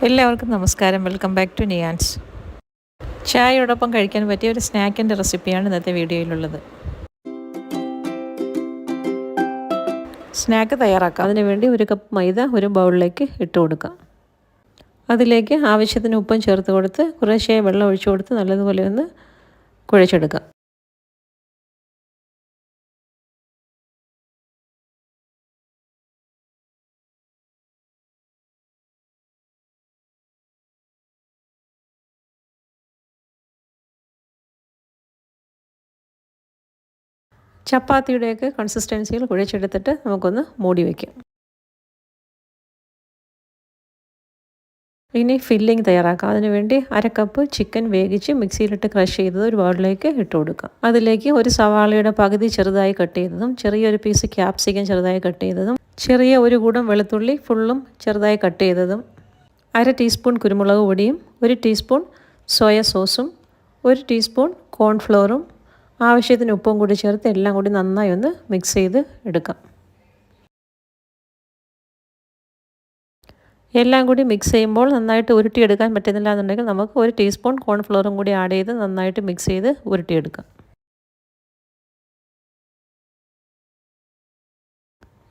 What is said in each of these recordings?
എല്ലാവർക്കും നമസ്കാരം. Welcome back to Niyans. ചായയോടൊപ്പം കഴിക്കാൻ പറ്റിയ ഒരു സ്നാക്കിൻ്റെ റെസിപ്പിയാണ് ഇന്നത്തെ വീഡിയോയിലുള്ളത്. സ്നാക്ക് തയ്യാറാക്കാം. അതിനുവേണ്ടി ഒരു കപ്പ് മൈദ ഒരു ബൗളിലേക്ക് ഇട്ട് കൊടുക്കാം. അതിലേക്ക് ആവശ്യത്തിന് ഉപ്പും ചേർത്ത് കൊടുത്ത് കുറേശ്ശേ വെള്ളം ഒഴിച്ചു കൊടുത്ത് നല്ലതുപോലെ ഒന്ന് കുഴച്ചെടുക്കാം. ചപ്പാത്തിയുടെയൊക്കെ കൺസിസ്റ്റൻസിയിൽ കുഴച്ചെടുത്തിട്ട് നമുക്കൊന്ന് മൂടി വയ്ക്കാം. ഇനി ഫില്ലിംഗ് തയ്യാറാക്കാം. അതിനുവേണ്ടി അര കപ്പ് ചിക്കൻ വേവിച്ച് മിക്സിയിലിട്ട് ക്രഷ് ചെയ്തത് ഒരു ബൗളിലേക്ക് ഇട്ട് കൊടുക്കാം. അതിലേക്ക് ഒരു സവാളയുടെ പകുതി ചെറുതായി കട്ട് ചെയ്തതും ചെറിയൊരു പീസ് ക്യാപ്സിക്കം ചെറുതായി കട്ട് ചെയ്തതും ചെറിയ ഒരു കൂടം വെളുത്തുള്ളി ഫുള്ളും ചെറുതായി കട്ട് ചെയ്തതും അര ടീസ്പൂൺ കുരുമുളക് പൊടിയും ഒരു ടീസ്പൂൺ സോയ സോസും ഒരു ടീസ്പൂൺ കോൺഫ്ലോറും ആവശ്യത്തിന് ഉപ്പും കൂടി ചേർത്ത് എല്ലാം കൂടി നന്നായി ഒന്ന് മിക്സ് ചെയ്ത് എടുക്കാം. എല്ലാം കൂടി മിക്സ് ചെയ്യുമ്പോൾ നന്നായിട്ട് ഉരുട്ടിയെടുക്കാൻ പറ്റുന്നില്ല എന്നുണ്ടെങ്കിൽ നമുക്ക് ഒരു ടീസ്പൂൺ കോൺഫ്ലോറും കൂടി ആഡ് ചെയ്ത് നന്നായിട്ട് മിക്സ് ചെയ്ത് ഉരുട്ടിയെടുക്കാം.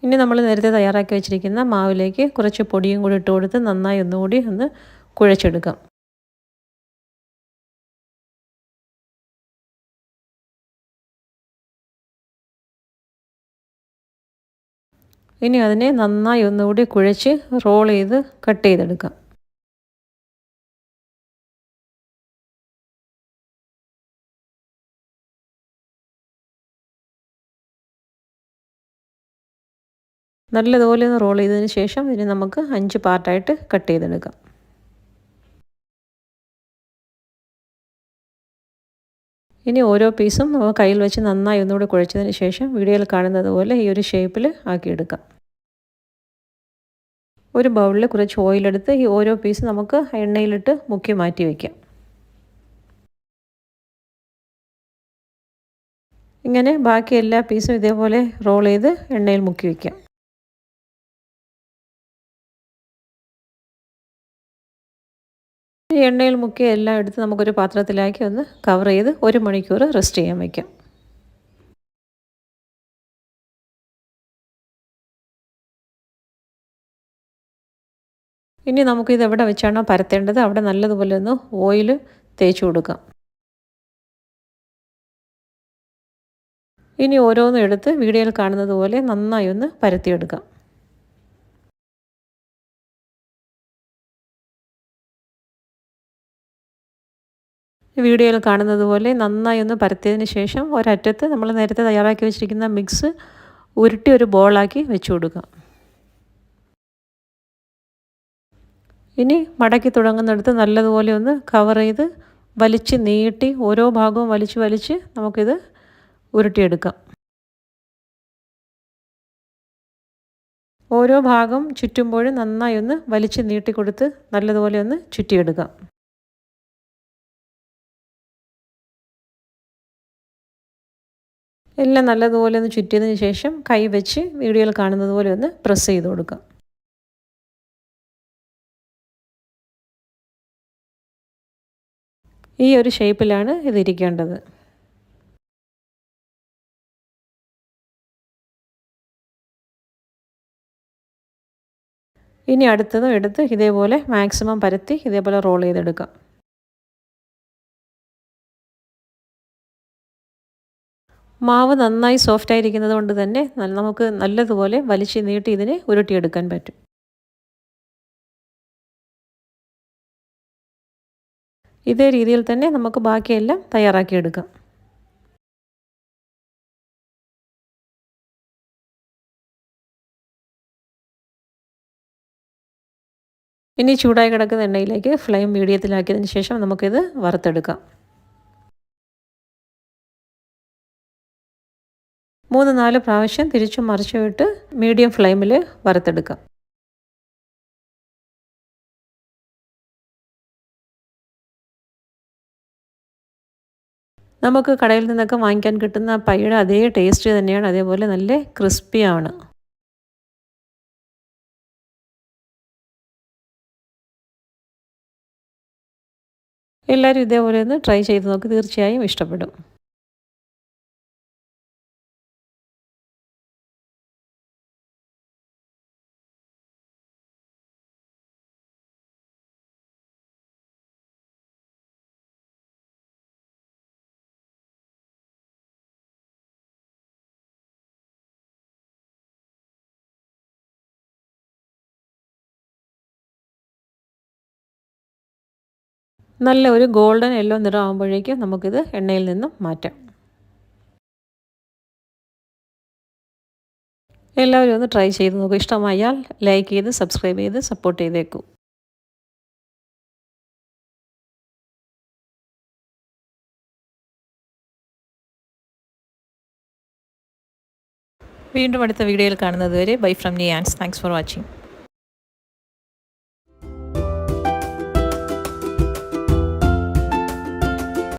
ഇനി നമ്മൾ നേരത്തെ തയ്യാറാക്കി വെച്ചിരിക്കുന്ന മാവിലേക്ക് കുറച്ച് പൊടിയും കൂടി ഇട്ട് കൊടുത്ത് നന്നായി ഒന്നുകൂടി ഒന്ന് കുഴച്ചെടുക്കാം. ഇനി അതിനെ നന്നായി ഒന്നുകൂടി കുഴച്ച് റോൾ ചെയ്ത് കട്ട് ചെയ്തെടുക്കാം. നല്ലതുപോലെ ഒന്ന് റോൾ ചെയ്തതിന് ശേഷം ഇതിനെ നമുക്ക് 5 പാർട്ടായിട്ട് കട്ട് ചെയ്തെടുക്കാം. ഇനി ഓരോ പീസും നമ്മൾ കയ്യിൽ വെച്ച് നന്നായി ഒന്നുകൂടി കുഴച്ചതിന് ശേഷം വീഡിയോയിൽ കാണുന്നത് പോലെ ഈ ഒരു ഷേപ്പിൽ ആക്കിയെടുക്കാം. ഒരു ബൗളിൽ കുറച്ച് ഓയിലെടുത്ത് ഈ ഓരോ പീസ് നമുക്ക് എണ്ണയിലിട്ട് മുക്കി മാറ്റി വയ്ക്കാം. ഇങ്ങനെ ബാക്കി എല്ലാ പീസും ഇതേപോലെ റോൾ ചെയ്ത് എണ്ണയിൽ മുക്കി വയ്ക്കാം. ഈ എണ്ണയിൽ മുക്കി എല്ലാം എടുത്ത് നമുക്കൊരു പാത്രത്തിലാക്കി ഒന്ന് കവർ ചെയ്ത് 1 മണിക്കൂർ റെസ്റ്റ് ചെയ്യാൻ വയ്ക്കാം. ഇനി നമുക്കിത് എവിടെ വെച്ചാണോ പരത്തേണ്ടത് അവിടെ നല്ലതുപോലെ ഒന്ന് ഓയിൽ തേച്ച് കൊടുക്കാം. ഇനി ഓരോന്നും എടുത്ത് വീഡിയോയിൽ കാണുന്നത് പോലെ നന്നായി ഒന്ന് പരത്തിയെടുക്കാം. വീഡിയോയിൽ കാണുന്നത് പോലെ നന്നായി ഒന്ന് പരത്തിയതിന് ശേഷം ഒരറ്റത്ത് നമ്മൾ നേരത്തെ തയ്യാറാക്കി വെച്ചിരിക്കുന്ന മിക്സ് ഉരുട്ടി ഒരു ബോളാക്കി വെച്ച് കൊടുക്കാം. ഇനി മടക്കി തുടങ്ങുന്നിടത്ത് നല്ലതുപോലെ ഒന്ന് കവർ ചെയ്ത് വലിച്ച് നീട്ടി ഓരോ ഭാഗവും വലിച്ച് നമുക്കിത് ഉരുട്ടിയെടുക്കാം. ഓരോ ഭാഗം ചുറ്റുമ്പോഴും നന്നായി ഒന്ന് വലിച്ച് നീട്ടിക്കൊടുത്ത് നല്ലതുപോലെ ഒന്ന് ചുറ്റിയെടുക്കാം. എല്ലാം നല്ലതുപോലെ ഒന്ന് ചുറ്റിയതിന് ശേഷം കൈ വെച്ച് വീഡിയോയിൽ കാണുന്നത് പോലെ ഒന്ന് പ്രസ് ചെയ്ത് കൊടുക്കാം. ഈ ഒരു ഷേപ്പിലാണ് ഇതിരിക്കേണ്ടത്. ഇനി അടുത്തതും എടുത്ത് ഇതേപോലെ മാക്സിമം പരത്തി ഇതേപോലെ റോൾ ചെയ്തെടുക്കാം. മാവ് നന്നായി സോഫ്റ്റായിരിക്കുന്നത് കൊണ്ട് തന്നെ നമുക്ക് നല്ലതുപോലെ വലിച്ച് നീട്ടി ഇതിനെ ഉരുട്ടിയെടുക്കാൻ പറ്റും. ഇതേ രീതിയിൽ തന്നെ നമുക്ക് ബാക്കിയെല്ലാം തയ്യാറാക്കിയെടുക്കാം. ഇനി ചൂടായി കിടക്കുന്ന എണ്ണയിലേക്ക് ഫ്ലെയിം മീഡിയത്തിലാക്കിയതിന് ശേഷം നമുക്കിത് വറുത്തെടുക്കാം. 3-4 പ്രാവശ്യം തിരിച്ചും മറിച്ചും ഇട്ട് മീഡിയം ഫ്ലെയിമിൽ വറുത്തെടുക്കാം. നമുക്ക് കടയിൽ നിന്നൊക്കെ വാങ്ങിക്കാൻ കിട്ടുന്ന പൈയുടെ അതേ ടേസ്റ്റ് തന്നെയാണ്, അതേപോലെ നല്ല ക്രിസ്പിയാണ്. എല്ലാവരും ഇതേപോലെ ഒന്ന് ട്രൈ ചെയ്ത് നോക്കി, തീർച്ചയായും ഇഷ്ടപ്പെടും. നല്ല ഒരു ഗോൾഡൻ യെല്ലോ നിറം ആകുമ്പോഴേക്കും നമുക്കിത് എണ്ണയിൽ നിന്നും മാറ്റാം. എല്ലാവരും ഒന്ന് ട്രൈ ചെയ്ത് നോക്കൂ. ഇഷ്ടമായാൽ ലൈക്ക് ചെയ്ത് സബ്സ്ക്രൈബ് ചെയ്ത് സപ്പോർട്ട് ചെയ്തേക്കൂ. വീണ്ടും അടുത്ത വീഡിയോയിൽ കാണുന്നത് വരെ bye from Niyans. Thanks for watching.